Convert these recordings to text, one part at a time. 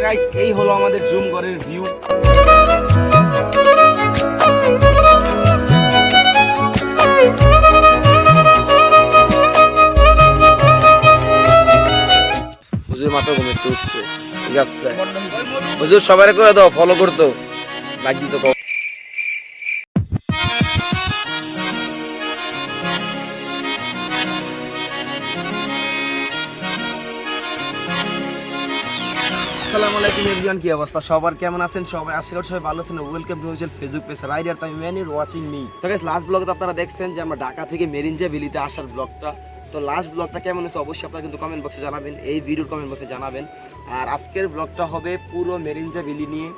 Guys এই হলো আমাদের জুমগড়ের ভিউ। হুজুর মাত্র ঘুমিয়ে উঠছে, ঠিক আছে হুজুর সবাই করে দাও ফলো করতো লাইক দিতে। আসসালামু আলাইকুম এভরিওয়ান, কি অবস্থা সবার, কেমন আছেন সবাই? আশা করি সবাই ভালো আছেন। Welcome to my Facebook page rider time when you watching me. তো গাইস লাস্ট ব্লগে আপনারা দেখছেন যে আমরা ঢাকা থেকে মেরিঞ্জা ভ্যালিতে আসার ব্লগটা। তো লাস্ট ব্লগটা কেমন হয়েছে অবশ্যই আপনারা কিন্তু কমেন্ট বক্সে জানাবেন, এই ভিডিওর কমেন্ট বক্সে জানাবেন। আর আজকের ব্লগটা হবে পুরো মেরিঞ্জা ভ্যালি নিয়ে।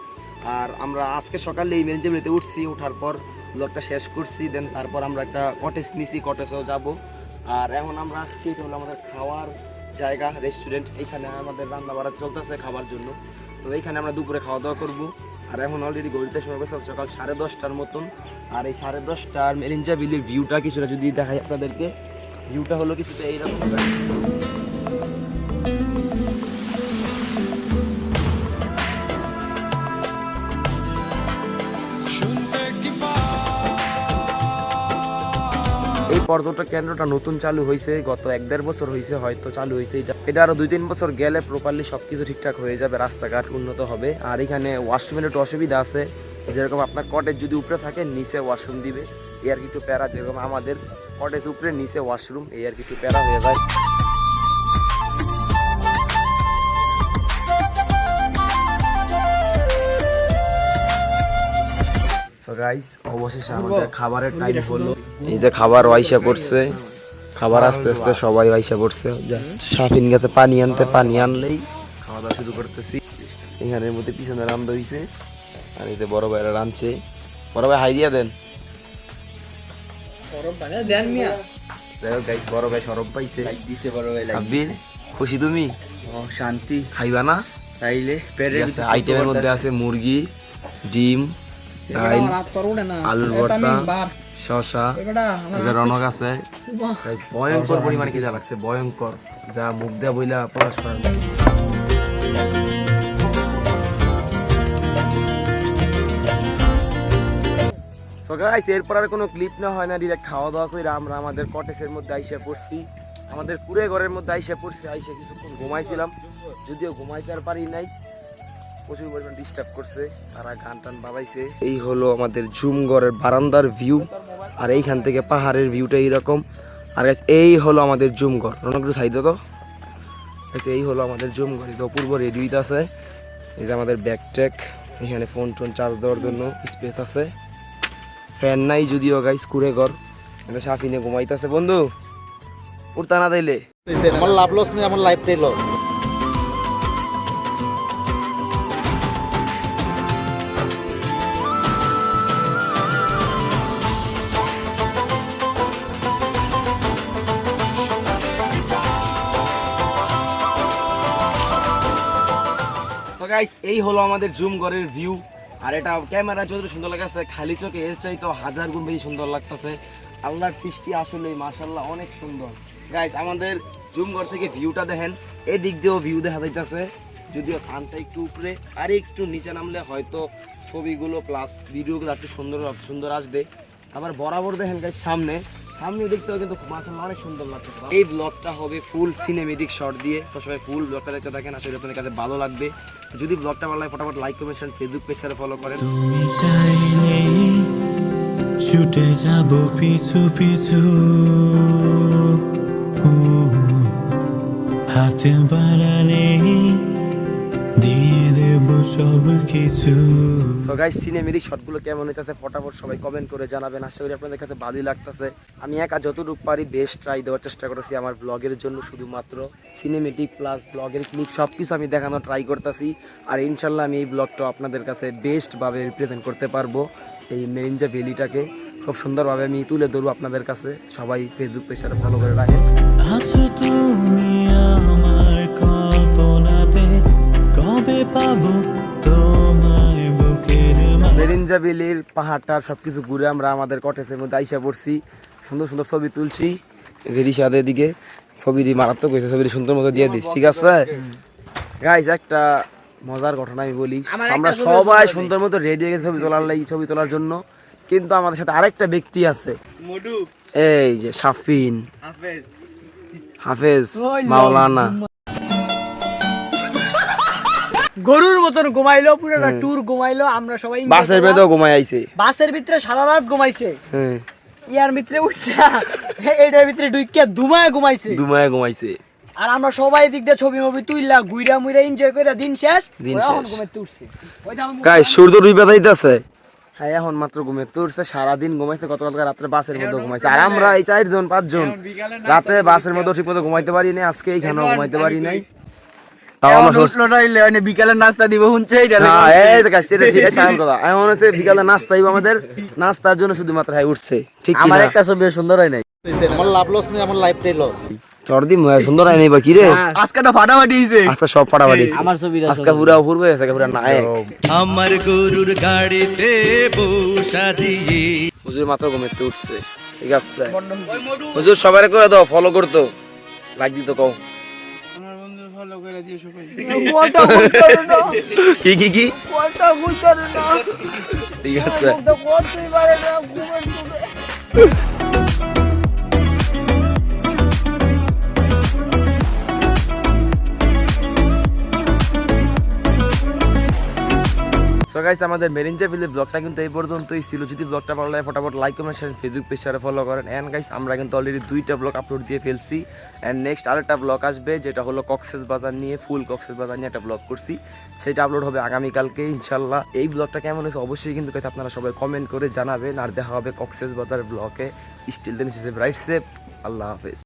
আর আমরা আজকে সকালে এই মেরিঞ্জা ভ্যালিতে উঠছি, ওঠার পর ব্লগটা শেষ করছি, দেন তারপর আমরা একটা কটেজ নিছি, কটেজেও যাব। আর এখন আমরা আসছি, এটা হলো আমাদের খাওয়ার জায়গা, রেস্টুরেন্ট। এইখানে আমাদের রান্না বাড়া চলতেছে খাবার জন্য। তো এইখানে আমরা দুপুরে খাওয়া দাওয়া করবো। আর এখন অলরেডি ঘড়িতে সময় গেছে সকাল 10:30টার মতন। আর এই 10:30টার মেরিঞ্জা ভ্যালির ভিউটা কিছুটা যদি দেখাই আপনাদেরকে, ভিউটা হলো কিছুটা এইরকম। এই পর্যটক কেন্দ্রটা নতুন চালু হয়েছে, গত 1-1.5 বছর হয়েছে হয়তো চালু হয়েছে। এটা আরো 2-3 বছর গেলে প্রপারলি সবকিছু ঠিকঠাক হয়ে যাবে, রাস্তাঘাট উন্নত হবে। আর এখানে ওয়াশরুমের একটু অসুবিধা আছে, যেরকম আপনার কটেজ যদি উপরে থাকে নিচে ওয়াশরুম দিবে, এই আর কিছু প্যারা। যেরকম আমাদের কটেজ উপরে নিচে ওয়াশরুম, এই আর কিছু প্যারা হয়ে যায়। সো গাইস অবশেষে আমাদের খাবারের টাইম হলো। এই যে খাবার আইসা পড়ছে, খাবার আস্তে আস্তে সবাই আইসা পড়ছে। শাফিন গেছে পানি আনতে, পানি আনলেই খাওয়া দাওয়া শুরু করতেছি। এখানের মধ্যে পিছনে রান্না হইছে, আর এই যে বড় ভাইরা রাঁধছে। বড় ভাই হাই দিয়া দেন। বড় ভাই সরব পাইছে, সাব্বির খুশি তুমি? শান্তি খাইবা না? তাইলে আইটেমের মধ্যে আছে মুরগি, ডিম, আলুর ভর্তা, শসা, রনক আছে। ভয়ঙ্কর পরিমাণে খিদা লাগছে, ভয়ঙ্কর, যা মুখ দেয়া বইলা প্রকাশ করার। সো গাইস এরপর আর কোনো ক্লিপ না হয় না, ডিরেক্ট খাওয়া দাওয়া করে আমরা আমাদের কটেজের মধ্যে আইসা পড়ছি, আমাদের কুড়ে ঘরের মধ্যে আইসা পড়ছি। আইসা কিছুক্ষণ ঘুমাইছিলাম, যদিও ঘুমাইতে আর পারি নাই, প্রচুর পরিমাণ ডিস্টার্ব করছে, তারা গান টান বাজাইছে। এই হলো আমাদের জুমগড়ের বারান্দার ভিউ, আর এইখান থেকে পাহাড়ের ভিউটা এইরকম। আর এই হলো আমাদের জুমগড়, রনকটু সাইড তো। এই হলো আমাদের জুমগড়, এটা অপূর্ব রেডিউইট আছে। এই যে আমাদের ব্যাগ ট্যাগ, এখানে ফোন টোন চার্জ দেওয়ার জন্য স্পেস আছে। ফ্যান নাই যদিও গাইস, কুড়ে ঘর। এটা সাফিনে ঘুমাইতেছে। বন্ধু উঠতা না তাইলে? আমার লাভ লস নেই, আমার লাইফটাই লস। গাইস এই হলো আমাদের জুমগড়ের ভিউ। আর এটা ক্যামেরা যতটা সুন্দর লাগছে, খালি চোখে এর চাইতে 1000 গুণ বেশি সুন্দর লাগতেছে। আল্লাহর সৃষ্টি আসলে মাশাআল্লাহ অনেক সুন্দর। গাইস আমাদের জুমগড় থেকে ভিউটা দেখেন, এই দিক দিয়েও ভিউ দেখা যাইতেছে, যদিও সানটা একটু উপরে, আর একটু নিচে নামলে হয়তো ছবিগুলো প্লাস ভিডিওগুলো একটু সুন্দর সুন্দর আসবে। আবার বরাবর দেখেন গাইস সামনে দেখতেও কিন্তু মাশাআল্লাহ অনেক সুন্দর লাগতেছে। এই ব্লগটা হবে ফুল সিনেমেটিক শট দিয়ে, তো সবাই ফুল ব্লগটা দেখতে থাকেন, আশা করি আপনাদের কাছে ভালো লাগবে। যদি ব্লগটা ভালো লাগে ফটাফট লাইক কমেন্ট শেয়ার, ফেসবুক পেজে ফলো করেন। তুমি চাইলে ছুটে যাব পিছু পিছু, হাতে বাড়ালে দিয়ে দেব সব কিছু। সো গাইস সিনেমেটিক শটগুলো কেমন হইতাছে ফটাফট সবাই কমেন্ট করে জানাবেন, আশা করি আপনাদের কাছে ভালোই লাগতেছে। আমি একা যতটুকু পারি বেস্ট ট্রাই দেওয়ার চেষ্টা করেছি আমার ব্লগের জন্য, শুধুমাত্র সিনেমেটিক প্লাস ব্লগের ক্লিপ সব কিছু আমি দেখানোর ট্রাই করতেছি। আর ইনশাল্লাহ আমি এই ব্লগটা আপনাদের কাছে বেস্টভাবে রিপ্রেজেন্ট করতে পারবো। এই মেরিঞ্জা ভ্যালিটাকে খুব সুন্দরভাবে আমি তুলে ধরবো আপনাদের কাছে। সবাই ফেসবুক পেজটা ফলো করে রাখেন। আছো তুমি আমার কল্পনাতে, কবে পাবো তোমায় বুকের মেরিঞ্জা ভ্যালির পাহাড়টার সবকিছু ঘুরে আমরা আমাদের কটেজের মধ্যে আইসা পড়ছি, সুন্দর সুন্দর ছবি তুলছি। যে রিশাদের দিকে ছবিটি মারাত্মক হয়েছে, ছবিটি সুন্দর মতো দিয়ে দিস, ঠিক আছে গাইস? একটা মজার ঘটনা আমি বলি, আমার আমরা একটা ছবি সবাই ছবি সুন্দর মতো রেডি হয়ে গেছি ছবি তোলার জন্য, কিন্তু আমাদের সাথে আরেকটা ব্যক্তি আছে, মডু এই যে শাফিন হাফেজ হাফেজ ওই মাওলানা। গরুর মতন ঘুমাইলো, পুরোটা ট্যুর ঘুমাইলো, আমরা সবাই enjoy বাসের করলাম। ভেতর ঘুমাই আইছে। বাসের ভিতরে সারা রাত ঘুমাইছে, হ্যাঁ, ইয়ার ভিতরে উঠা এটার ভিতরে ঢুকিয়া ধুমায় ঘুমাইছে, দুমায় ঘুমাইছে। আর আমরা সবাই দিক দিয়ে ছবি মবি তুইলা গুইরা মুইরা এনজয় করে দিন শেষ। দিন ওরা এখন শেষ। ঘুমাইতে উঠছে। ওই যে আমার গাইস সূর্য ডুবে যাইতেছে। হ্যাঁ, এখন মাত্র ঘুমাইতে উঠছে, সারাদিন ঘুমাইছে, গতকালকে রাত্রে বাসের মধ্যে ঘুমাইছে। আর আমরা এই 4-5 রাতে বাসের মধ্যে ঠিক মতো ঘুমাইতে পারি নাই, আজকে এইখানেও ঘুমাইতে পারি নাই। তাও আমরা বিকালের নাস্তা দিব শুনছে হ্যাঁ, এই তো গাইস, সেটা সাধারণ কথা। এখন হচ্ছে বিকালে নাস্তা হইবো আমাদের, নাস্তার জন্য শুধুমাত্র উঠছে। ঠিক আমার একটা ছবি সুন্দর হয় নাই, আমার লাভ লস নেই, আমার লাইফটাই লস। চর্দি সুন্দর হয় নাই বা কি রে, আজকে তো ফাটাফাটি হইছে। আজকে সব পাড়াবাড়ি, আমার ছবিটা আজকে পুরা অপূর্ব হয়েছে, পুরা নায়ক। আমার গরুর গাড়িতে বসা দিয়ে হুজুর মাত্র ঘুমাইতে উঠছে। ঠিক আছে হুজুর, সবাই করে দাও ফলো করতো, লাইক দিত কও। কোয়াটা গুইতারে না, কি কি কি কোয়াটা গুইতারে না, ঠিক আছে। তো করতেই পারে না ঘুমের চোখে। সো গাইস, আমাদের মেরিনজা ভিলের ব্লগটা কিন্তু এই পর্যন্তই ছিল। যদি ব্লগটা ভালো লাগে ফটাফট লাইক কমেন্ট শেয়ার, ফেসবুক পেজে ফলো করেন। এন্ড গাইস, আমরা কিন্তু অলরেডি 2টা ব্লগ আপলোড দিয়ে ফেলছি। এন্ড নেক্সট আরেকটা ব্লগ আসবে, যেটা হলো কক্সবাজার নিয়ে, ফুল কক্সবাজার নিয়ে একটা ব্লগ করছি, সেটা আপলোড হবে আগামীকালকে ইনশাল্লাহ। এই ব্লগটা কেমন হয়েছে অবশ্যই কিন্তু guys আপনারা সবাই কমেন্ট করে জানাবেন। আর দেখা হবে কক্সবাজার ব্লগে। স্টিল দেন রাইট সেফ, আল্লাহ হাফেজ।